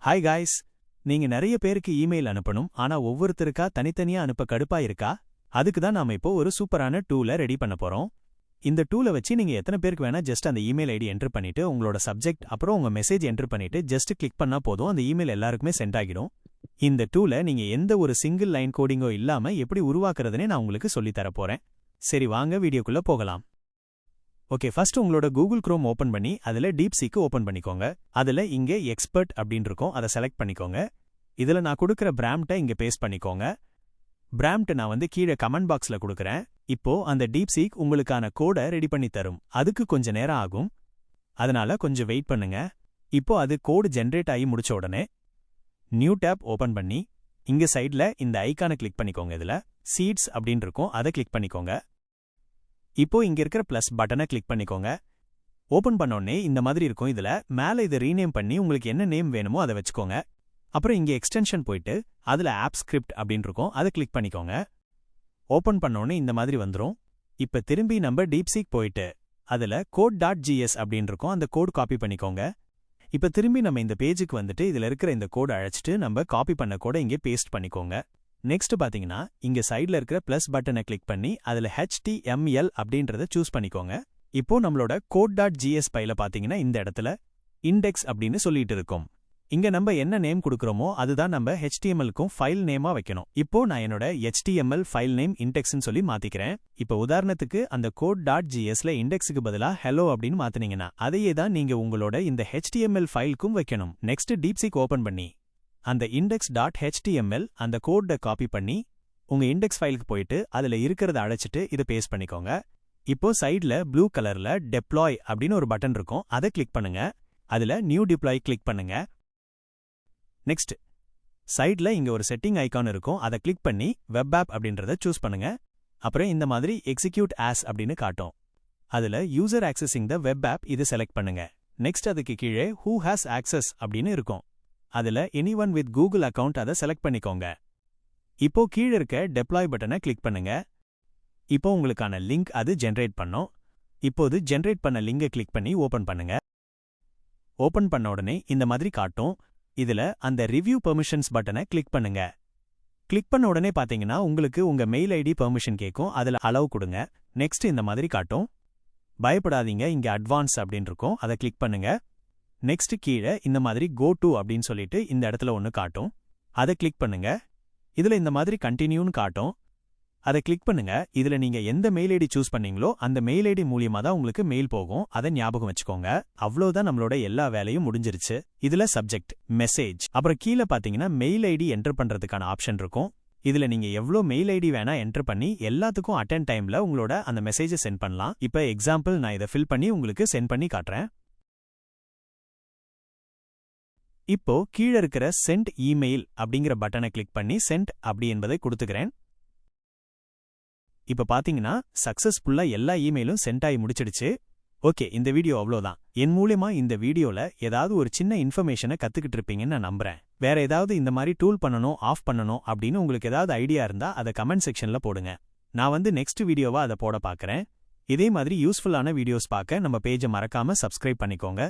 Hi guys, நீங்க நிறைய பேருக்கு இமெயில் அனுப்பணும். ஆனா ஒவ்வொருத்தருக்கா தனித்தனியா அனுப்ப கடுப்பா இருக்கா? அதுக்கு தான் நாம இப்போ ஒரு சூப்பரான டூலை ரெடி பண்ண போறோம். இந்த டூலை வச்சு நீங்க எத்தனை பேருக்கு வேணா ஜஸ்ட் அந்த இமெயில் ஐடி என்டர் பண்ணிட்டு உங்களோட சப்ஜெக்ட் அப்புறம் உங்க மெசேஜ் என்டர் பண்ணிட்டு ஜஸ்ட் கிளிக் பண்ணா போதும், அந்த இமெயில் எல்லாருக்குமே சென்ட் ஆகிடும். இந்த டூலை நீங்க எந்த ஒரு சிங்கிள் லைன் கோடிங்கோ இல்லாம எப்படி உருவாக்குறதுனே நான் உங்களுக்கு சொல்லித் தர போறேன். சரி, வாங்க வீடியோக்குள்ள போகலாம். ஓகே, ஃபர்ஸ்ட் உங்களோட கூகுள் குரோம் ஓபன் பண்ணி அதுல டீப்சீக்கு ஓபன் பண்ணிக்கோங்க. அதுல இங்க எக்ஸ்பர்ட் அப்படின்னு இருக்கும், அதை செலக்ட் பண்ணிக்கோங்க. இதுல நான் கொடுக்கிற பிராம்ப்டை இங்க பேஸ்ட் பண்ணிக்கோங்க. பிராம்ப்ட் நான் கீழே கமெண்ட் பாக்ஸ்ல கொடுக்குறேன். இப்போ அந்த டீப்சீக் உங்களுக்கான கோடை ரெடி பண்ணி தரும். அதுக்கு கொஞ்சம் நேரம் ஆகும், அதனால கொஞ்சம் வெயிட் பண்ணுங்க. இப்போ அது கோடு ஜென்ரேட் ஆகி முடிச்ச உடனே நியூ டேப் ஓபன் பண்ணி இங்க சைட்ல இந்த ஐகானை கிளிக் பண்ணிக்கோங்க. இதுல சீட்ஸ் அப்படின்னு இருக்கும், அதை கிளிக் பண்ணிக்கோங்க. இப்போ இங்க இருக்கிற பிளஸ் பட்டனை கிளிக் பண்ணிக்கோங்க. ஓபன் பண்ணோடனே இந்த மாதிரி இருக்கும். இதுல மேல இதை ரீநேம் பண்ணி உங்களுக்கு என்ன நேம் வேணுமோ அதை வச்சுக்கோங்க. அப்புறம் இங்க எக்ஸ்டென்ஷன் போயிட்டு அதுல ஆப் ஸ்கிரிப்ட் அப்படின்னு இருக்கும், அதை கிளிக் பண்ணிக்கோங்க. ஓபன் பண்ணோடனே இந்த மாதிரி வந்துரும். இப்ப திரும்பி நம்ம டீப்சீக் போயிட்டு அதுல code.js அப்படின்னு இருக்கும், அந்த கோட் காப்பி பண்ணிக்கோங்க. இப்ப திரும்பி நம்ம இந்த பேஜுக்கு வந்துட்டு இதுல இருக்கிற இந்த கோட் அழைச்சிட்டு நம்ம காப்பி பண்ண கோட இங்கே பேஸ்ட் பண்ணிக்கோங்க. நெக்ஸ்ட் பாத்தீங்கன்னா இங்க சைட்ல இருக்கிற பிளஸ் பட்டனை கிளிக் பண்ணி அதுல HTML அப்படின்றத சூஸ் பண்ணிக்கோங்க. இப்போ நம்மளோட code.js ஃபைல பாத்தீங்கன்னா இந்த இடத்துல இண்டெக்ஸ் அப்படின்னு சொல்லிட்டு இருக்கும். இங்க நம்ம என்ன நேம் கொடுக்கறோமோ அதுதான் நம்ம HTML-க்கும் ஃபைல் நேமா வைக்கணும். இப்போ நான் என்னோட HTML ஃபைல் நேம் இண்டெக்ஸ்னு சொல்லி மாத்திக்கிறேன். இப்போ உதாரணத்துக்கு அந்த code.jsல இண்டெக்ஸுக்கு பதிலா hello அப்படின்னு மாத்தினீங்கன்னா அதையே தான் நீங்க உங்களோட இந்த HTML ஃபைலுக்கும் வைக்கணும். நெக்ஸ்ட் டீப்சீக் ஓபன் பண்ணி அந்த index.html அந்த கோட காப்பி பண்ணி உங்க இண்டெக்ஸ் ஃபைலுக்கு போயிட்டு அதுல இருக்கிறத அழைச்சிட்டு இதை பேஸ்ட் பண்ணிக்கோங்க. இப்போ சைட்ல ப்ளூ கலர்ல டெப்ளாய் அப்படின்னு ஒரு பட்டன் இருக்கும், அதை கிளிக் பண்ணுங்க. அதுல நியூ டிப்ளாய் கிளிக் பண்ணுங்க. நெக்ஸ்ட் சைட்ல இங்க ஒரு செட்டிங் ஐகான் இருக்கும், அதை கிளிக் பண்ணி வெப் ஆப் அப்படின்றத சூஸ் பண்ணுங்க. அப்புறம் இந்த மாதிரி எக்ஸிக்யூட் ஆஸ் அப்படின்னு காட்டும். அதுல user accessing the web app இது செலக்ட் பண்ணுங்க. நெக்ஸ்ட் அதுக்கு கீழே ஹூ ஹாஸ் ஆக்சஸ் அப்படின்னு இருக்கும், அதுல எனிஒன் வித் கூகுள் அக்கவுண்ட் அதை செலக்ட் பண்ணிக்கோங்க. இப்போ கீழே இருக்க டெப்ளாய் பட்டனை கிளிக் பண்ணுங்க. இப்போ உங்களுக்கான லிங்க் அது ஜென்ரேட் பண்ணும். இப்போது ஜென்ரேட் பண்ண லிங்கை கிளிக் பண்ணி ஓபன் பண்ணுங்க. ஓபன் பண்ண உடனே இந்த மாதிரி காட்டும். இதுல அந்த ரிவ்யூ பெர்மிஷன்ஸ் பட்டனை கிளிக் பண்ணுங்க. கிளிக் பண்ண உடனே பாத்தீங்கன்னா உங்களுக்கு உங்க மெயில் ஐடி பெர்மிஷன் கேட்கும், அதுல அலோவ் கொடுங்க. நெக்ஸ்ட் இந்த மாதிரி காட்டும். பயப்படாதீங்க, இங்க அட்வான்ஸ் அப்படின்னு இருக்கும், அதை கிளிக் பண்ணுங்க. நெக்ஸ்ட் கீழே இந்த மாதிரி கோ டு அப்படின்னு சொல்லிட்டு இந்த இடத்துல ஒன்னு காட்டும், அதை கிளிக் பண்ணுங்க. இதுல இந்த மாதிரி கண்டினியூன்னு காட்டும், அதை கிளிக் பண்ணுங்க. இதுல நீங்க எந்த மெயில் ஐடி சூஸ் பண்ணீங்களோ அந்த மெயில் ஐடி மூலியமா தான் உங்களுக்கு மெயில் போகும், அதை ஞாபகம் வச்சுக்கோங்க. அவ்வளவுதான், நம்மளோட எல்லா வேலையும் முடிஞ்சிருச்சு. இதுல சப்ஜெக்ட், மெசேஜ், அப்புறம் கீழே பாத்தீங்கன்னா மெயில் ஐடி என்டர் பண்றதுக்கான ஆப்ஷன் இருக்கும். இதுல நீங்க எவ்வளோ மெயில் ஐடி வேணா என்டர் பண்ணி எல்லாத்துக்கும் அட்டென்ட் டைம்ல உங்களோட அந்த மெசேஜை சென்ட் பண்ணலாம். இப்ப எக்ஸாம்பிள் நான் இதை ஃபில் பண்ணி உங்களுக்கு சென்ட் பண்ணி காட்டுறேன். இப்போ கீழே இருக்கிற சென்ட் இமெயில் அப்படிங்கிற பட்டனை கிளிக் பண்ணி சென்ட் அப்படி என்பதை கொடுத்துக்கிறேன். இப்ப பாத்தீங்கன்னா சக்சஸ்ஃபுல்லா எல்லா இமெயிலும் சென்ட் ஆகி முடிச்சிடுச்சு. ஓகே, இந்த வீடியோ அவ்வளோதான். என் மூலமா இந்த வீடியோல ஏதாவது ஒரு சின்ன இன்ஃபர்மேஷனை கத்துக்கிட்டு இருப்பீங்கன்னு நான் நம்புறேன். வேற ஏதாவது இந்த மாதிரி டூல் பண்ணணும், ஆஃப் பண்ணணும் அப்படின்னு உங்களுக்கு ஏதாவது ஐடியா இருந்தா அதை கமெண்ட் செக்ஷன்ல போடுங்க. நான் நெக்ஸ்ட் வீடியோவா அதை போட பாக்குறேன். இதே மாதிரி யூஸ்ஃபுல்லான வீடியோஸ் பார்க்க நம்ம பேஜை மறக்காம சப்ஸ்கிரைப் பண்ணிக்கோங்க.